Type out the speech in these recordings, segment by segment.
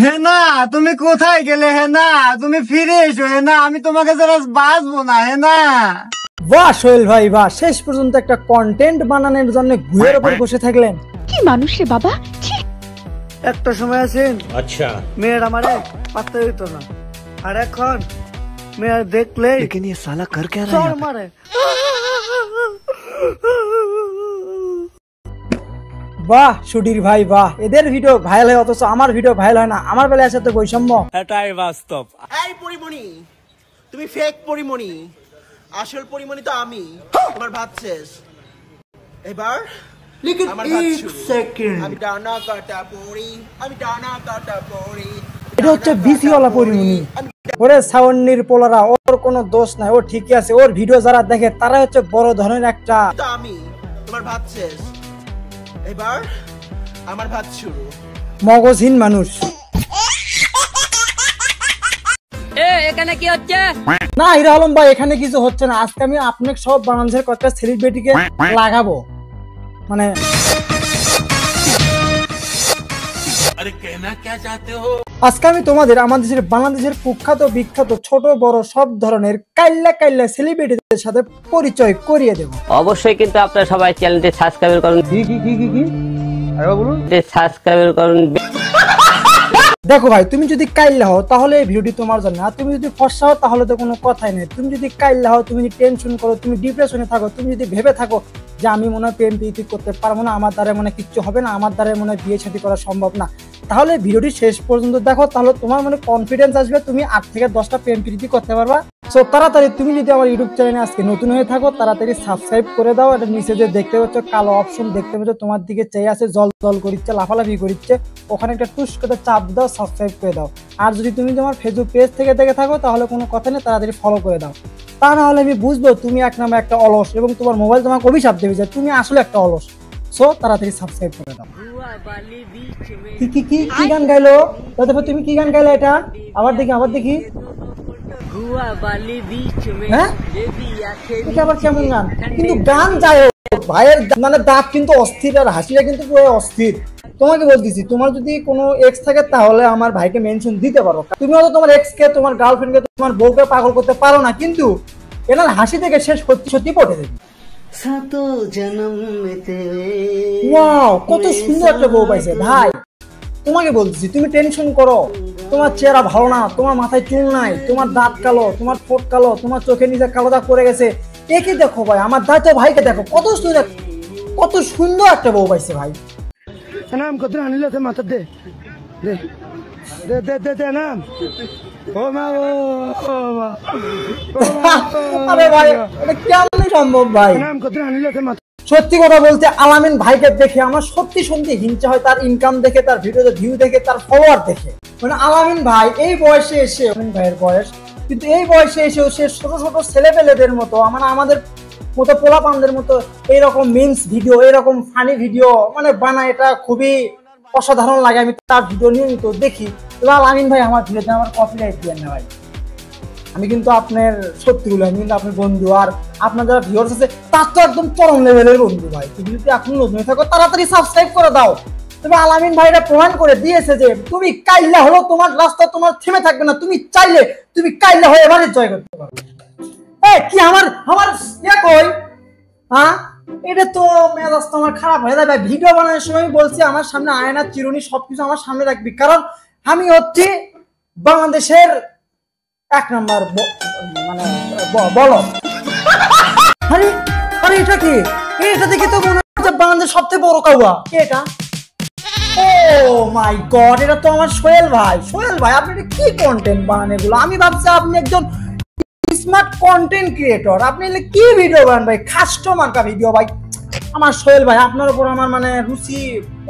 হেনা তুমি কোথায় গেলে? হেনা তুমি ফিরে এসো। হেনা আমি তোমাকে যারা বাঁচবো না। হেনা বাহ সোহেল ভাই বাহ, শেষ পর্যন্ত একটা কন্টেন্ট বানানোর জন্য ঘুরের উপর বসে থাকলেন। কি মানুষ রে বাবা। একটা সময় আছেন আচ্ছা মেয়ের আমারে পাত্তা দিত না, আর এখন মেয়ের দেখলে लेकिन ये साला कर क्या रहा है? মারে। বাহ সুধীর ভাই বাহ, এদের ভিডিও ভাইরাল হয় অথচ আমার ভিডিও ভাইরাল হয় না। আমার বেলায় আছে তো বৈষম্য। এটাই বাস্তব। এই পরিমণি, তুমি ফেক পরিমণি, আসল পরিমণি তো আমি। তোমার ভাত শেষ, এবার আমার ভাত শুরু। আমি ডানা কাটা পড়ি, আমি ডানা কাটা পড়ি। এটা হচ্ছে বিসি ওয়ালা পরিমণি। ওরে সাউন্নির পোলারা, ওর কোনো দোষ নাই, ও ঠিকই আছে। ওর ভিডিও যারা দেখে তারা হচ্ছে বড় ধরনের একটা তো আমি, তোমার ভাত শেষ, এবার আমার ভাত শুরু। মগজহীন মানুষ। এখানে কি হচ্ছে? না হিরো আলম ভাই, এখানে কিছু হচ্ছে না। আজকে আমি আপনাকে সব বাংলাদেশের কয়েকটা সেলিব্রিটিকে লাগাবো, মানে আজকে আমি তোমাদের আমাদের বাংলাদেশের কুখ্যাত বিখ্যাত ছোট বড় সব ধরনের কাইল্লা কাইল্লা সেলিব্রিটিদের সাথে পরিচয় করিয়ে দেব। অবশ্যই কিন্তু আপনারা সবাই চ্যানেলটি সাবস্ক্রাইব করুন। কি আরে বলুন, সাবস্ক্রাইব করুন। দেখো ভাই, তুমি যদি কাইল্লা হও তাহলে এই ভিডিওটি তোমার জন্য, আর তুমি যদি ফর্সা হও তাহলে তো কোনো কথাই নেই। তুমি যদি কাইল্লা হও, তুমি যদি টেনশন করো, তুমি ডিপ্রেশনে থাকো, তুমি যদি ভেবে থাকো যে আমি মনে হয় প্রেম প্রীতি করতে পারবো না, আমার দ্বারা মনে কিচ্ছু হবে না, আমার দ্বারা মনে হয় বিয়ে শাদী করা সম্ভব না, তাহলে ভিডিওটি শেষ পর্যন্ত দেখো। তাহলে তোমার মনে কনফিডেন্স আসবে, তুমি 8 থেকে 10টা প্রেম প্রীতি করতে পারবা। সো তাড়াতাড়ি তুমি যদি আমার ইউটিউব চ্যানেলে আজকে নতুন হয়ে থাকো, তাড়াতাড়ি সাবস্ক্রাইব করে দাও। এটা নিচে যে দেখতে পাচ্ছ কালো অপশন দেখতে পাচ্ছ, তোমার দিকে চেয়ে আছে, জল জল করিচ্ছে, লাফালাফি করিচ্ছে, ওখানে একটা টুস করে চাপ দাও, সাবস্ক্রাইব করে দাও। আর যদি তুমি তোমার ফেসবুক পেজ থেকে দেখে থাকো তাহলে কোনো কথা নেই, তাড়াতাড়ি ফলো করে দাও। তা না হলে আমি বুঝবো তুমি এক নামে একটা অলস, এবং তোমার মোবাইল তোমাকে অভিশাপ দেবে যে তুমি আসলে একটা অলস। সো তাড়াতাড়ি সাবস্ক্রাইব করে দাও। কি গান গাইলো? তারপর তুমি কি গান গাইলে? এটা আবার দেখি। হ্যাঁ এটা আবার কেমন গান? কিন্তু গান যাই হোক, ভাইয়ের মানে দাঁত কিন্তু অস্থির, আর হাসিটা কিন্তু পুরো অস্থির। তোমাকে বলতেছি, তোমার যদি কোনো এক্স থাকে তাহলে আমার ভাইকে মেনশন দিতে পারো। তুমি হয়তো তোমার এক্স কে, তোমার গার্লফ্রেন্ডকে, তোমার বউকে পাগল করতে পারো না, কিন্তু এনার হাসি থেকে শেষ সত্যি পটে দেবে। ওয়াও, কত সুন্দর একটা বউ পাইছে ভাই। তোমাকে বলতেছি, তুমি টেনশন করো, তোমার চেহারা ভালো না, তোমার মাথায় চুল নাই, তোমার দাঁত কালো, তোমার ঠোঁট কালো, তোমার চোখের নিচে কালো দাগ পড়ে গেছে, একে দেখো ভাই, আমার দাঁত ভাইকে দেখো, কত সুন্দর একটা বউ পাইছে ভাই। নাম কত আনিলে মাথা দে দে দে দে দে দে নাম। ও মা আরে ভাই এটা কেমন সম্ভব ভাই? নাম কত আনিলে মাথা। সত্যি কথা বলতে আলামিন ভাইকে দেখে আমার সত্যি হিংসা হয়, তার ইনকাম দেখে, তার ভিডিওতে ভিউ দেখে, তার ফলোয়ার দেখে। মানে আলামিন ভাই এই বয়সে এসে, আলামিন ভাইয়ের বয়স কিন্তু এই বয়সে এসেও সে ছোট ছোট ছেলেপেলেদের মতো, মানে আমাদের মতো পোলাপানদের মতো এইরকম মিমস ভিডিও, এরকম ফানি ভিডিও মানে বানায়। এটা খুবই অসাধারণ লাগে। আমি তার ভিডিও নিয়মিত দেখি। এবার আলামিন ভাই আমার ভিডিওতে আমার কপিরাইট দিয়ে না ভাই। আমি কিন্তু আপনার সত্যি বলি, আমি কিন্তু আপনার বন্ধু, আর আপনার যারা ভিউয়ার্স আছে তার তো একদম চরম লেভেলের বন্ধু ভাই। তুমি যদি এখন নতুন হয়ে থাকো তাড়াতাড়ি সাবস্ক্রাইব করে দাও। তবে আলামিন ভাই এটা প্রমাণ করে দিয়েছে যে তুমি কাইল্লা হলো, তোমার রাস্তা তোমার থেমে থাকবে না। তুমি চাইলে তুমি কাইল্লা হয়ে এবারে জয় করতে পারবে। কি আমার ইয়ে কই? হ্যাঁ এটা তো মেজাজ তো আমার খারাপ হয়ে যাবে। ভিডিও বানানোর সময় বলছি আমার সামনে আয়না, চিরুনি সবকিছু আমার সামনে রাখবি, কারণ আমি হচ্ছি বাংলাদেশের 1 নাম্বার মানে বলো। আরে আরে এটা কি? এটা দেখে তো মনে হচ্ছে বাংলাদেশের সবচেয়ে বড় কাউয়া। কে এটা? ও মাই গড, এটা তো আমার সোহেল ভাই। সোহেল ভাই আপনি কি কন্টেন্ট বানান এগুলো? আমি ভাবছি আপনি একজন স্মার্ট কন্টেন্ট ক্রিয়েটর। আপনি কি ভিডিও বানান ভাই? কাস্টমার কা ভিডিও ভাই। আমার সোহেল ভাই আপনার উপর আমার মানে রুচি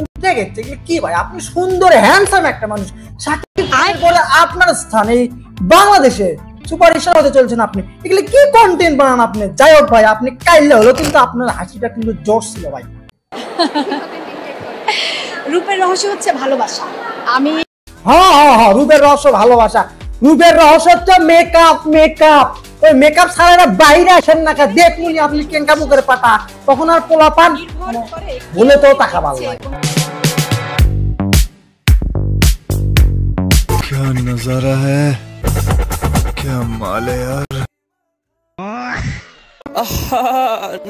উঠে গেছে। কি ভাই আপনি সুন্দর হ্যান্ডসাম একটা মানুষ, সাকিব খানের পরে আপনার স্থান এই বাংলাদেশে সুপারস্টার হতে চলছেন আপনি। এগুলো কি কন্টেন্ট বানান আপনি? যাই হোক ভাই, আপনি কাইলে হলো, কিন্তু আপনার হাসিটা কিন্তু জোর ছিল ভাই। রূপের রহস্য হচ্ছে ভালোবাসা। আমি হ্যাঁ রূপের রহস্য ভালোবাসা। রূপের রহস্য হচ্ছে মেকআপ। ওই মেকআপ ছাড়া বাইরে আসেন না, দেখুন আপনি কেঙ্কা মুখের পাটা, তখন আর পোলা পান বলে তো টাকা ভালো লাগে। क्या नजारा है, क्या माल है यार।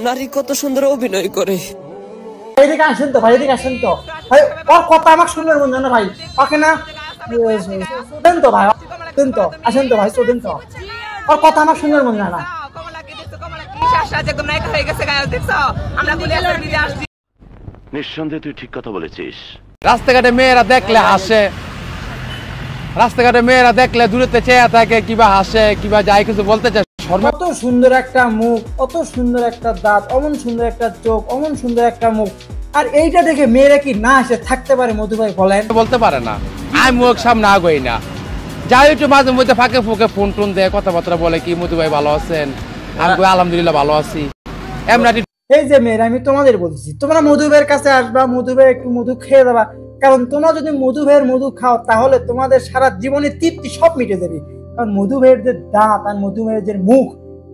নারী কত সুন্দর অভিনয় করে। ভাই এদিকে আসেন তো, ভাই এদিকে আসেন তো ভাই, ওর কথা আমার শুনবার মন জানা ভাই, ওকে না দেন তো ভাই, দেন তো, আসেন তো ভাই, তো দেন তো, ওর কথা আমার শুনবার মন জানা। নিঃসন্দেহে তুই ঠিক কথা বলেছিস। রাস্তাঘাটে মেয়েরা দেখলে হাসে, রাস্তাঘাটে মেয়েরা দেখলে দূরেতে চেয়ে থাকে, কিবা হাসে, কিবা যাই কিছু বলতে চায়। কত সুন্দর একটা মুখ, কত সুন্দর একটা দাঁত, অমন সুন্দর একটা চোখ, অমন সুন্দর একটা মুখ, আর এইটা দেখে মেয়েরা কি না এসে থাকতে পারে? মধু ভাই বলেন। বলতে পারে না, আমি মুখ সামনে আগুই না, যাই একটু মাঝে মধ্যে ফাঁকে ফুঁকে ফোন টোন দেয়, কথাবার্তা বলে, কি মধু ভাই ভালো আছেন? আমি কই আলহামদুলিল্লাহ ভালো আছি। এমনি এই যে মেয়েরা, আমি তোমাদের বলছি, তোমরা মধু ভাইয়ের কাছে আসবা, মধু ভাই একটু মধু খেয়ে দেবা, কারণ তোমরা যদি মধু ভাইয়ের মধু খাও তাহলে তোমাদের সারা জীবনে তৃপ্তি সব মিটে যাবে। কারণ মধু ভাইয়ের যে দাঁত আর মধু ভাইয়ের যে মুখ,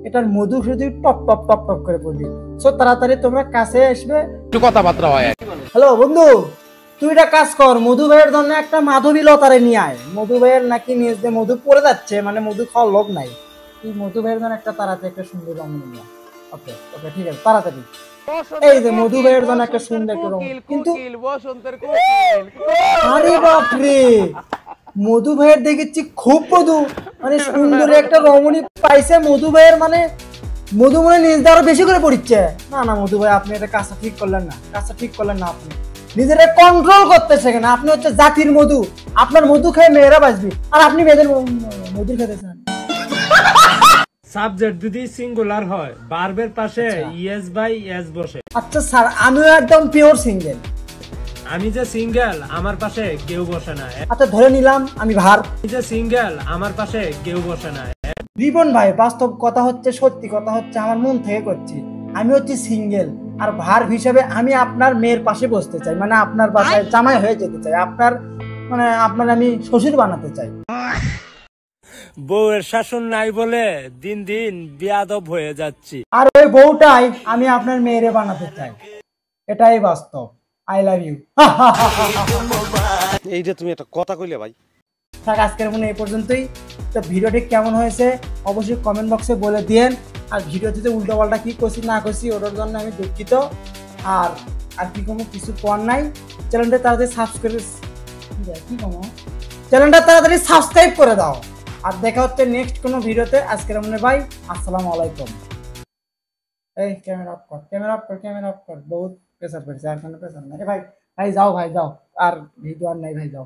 এটার মধু শুধু টপ টপ টপ টপ করে পড়বে। সো তাড়াতাড়ি তোমরা কাছে আসবে, একটু কথাবার্তা হয়। হ্যালো বন্ধু, তুই একটা কাজ কর, মধু ভাইয়ের জন্য একটা মাধবী লতারে নিয়ে আয়। মধু ভাইয়ের নাকি নিজ দিয়ে মধু পড়ে যাচ্ছে, মানে মধু খাওয়ার লোক নাই। তুই মধু ভাইয়ের জন্য একটা তাড়াতাড়ি একটা সুন্দর রমণী নিয়ে আয়। ওকে ওকে, ঠিক আছে, তাড়াতাড়ি। এই যে মধু ভাইয়ের জন্য একটা সুন্দর একটা রমণী, কিন্তু আরে বাপরে, মধু ভাইয়ের দেখেছি খুব মধু, মানে সুন্দর একটা রমণী পাইছে মধু ভাইয়ের, মানে মধু মনে নিজ দিয়ে আরো বেশি করে পড়িচ্ছে। না না মধু ভাই, আপনি এটা কাজটা ঠিক করলেন না, কাজটা ঠিক করলেন না। আপনি নিজেরা কন্ট্রোল করতেছে কেন? আপনি হচ্ছে জাতির মধু, আপনার মধু খেয়ে মেয়েরা বাঁচবি, আর আপনি মেয়েদের মধু খেতেছেন। সাবজেক্ট যদি সিঙ্গুলার হয়, ভার্বের পাশে ইএস বাই এস বসে। আচ্ছা স্যার, আমিও একদম পিওর সিঙ্গেল। আমি যে সিঙ্গেল, আমার পাশে কেউ বসে না। আচ্ছা ধরে নিলাম আমি ভার। আমি যে সিঙ্গেল, আমার পাশে কেউ বসে না। রিপন ভাই, বাস্তব কথা হচ্ছে, সত্যি কথা হচ্ছে, আমার মন থেকে করছি, আমি হচ্ছে সিঙ্গেল, আর ভার হিসেবে আমি আপনার মেয়ের পাশে বসতে চাই, মানে আপনার বাসায় জামাই হয়ে যেতে চাই, আপনার মানে আপনার আমি শ্বশুর বানাতে চাই। বউয়ের শাসন নাই বলে দিন দিন বেয়াদব হয়ে যাচ্ছি, আর ওই বউটাই আমি আপনার মেয়েরে বানাতে চাই, এটাই বাস্তব। I love you. এই যে তুমি একটা কথা কইলে ভাই। থাক, আজকের মনে এই পর্যন্তই। তো ভিডিওটি কেমন হয়েছে অবশ্যই কমেন্ট বক্সে বলে দিয়েন, আর ভিডিওতে যে উল্টো পাল্টা কি করছি না করছি ওটার জন্য আমি দুঃখিত। আর আর কি কোনো কিছু কর নাই, চ্যানেলটা তাড়াতাড়ি চ্যানেলটা তাড়াতাড়ি সাবস্ক্রাইব করে দাও। আর দেখা হচ্ছে নেক্সট কোনো ভিডিওতে। আজকের মনে ভাই, আসসালামু আলাইকুম। এই ক্যামেরা অফ কর, ক্যামেরা অফ কর, ক্যামেরা অফ কর, বহুত প্রেসার পড়ছে, আর কোনো প্রেসার নাই ভাই। ভাই যাও, ভাই যাও, আর ভিডিও আর নাই, ভাই যাও।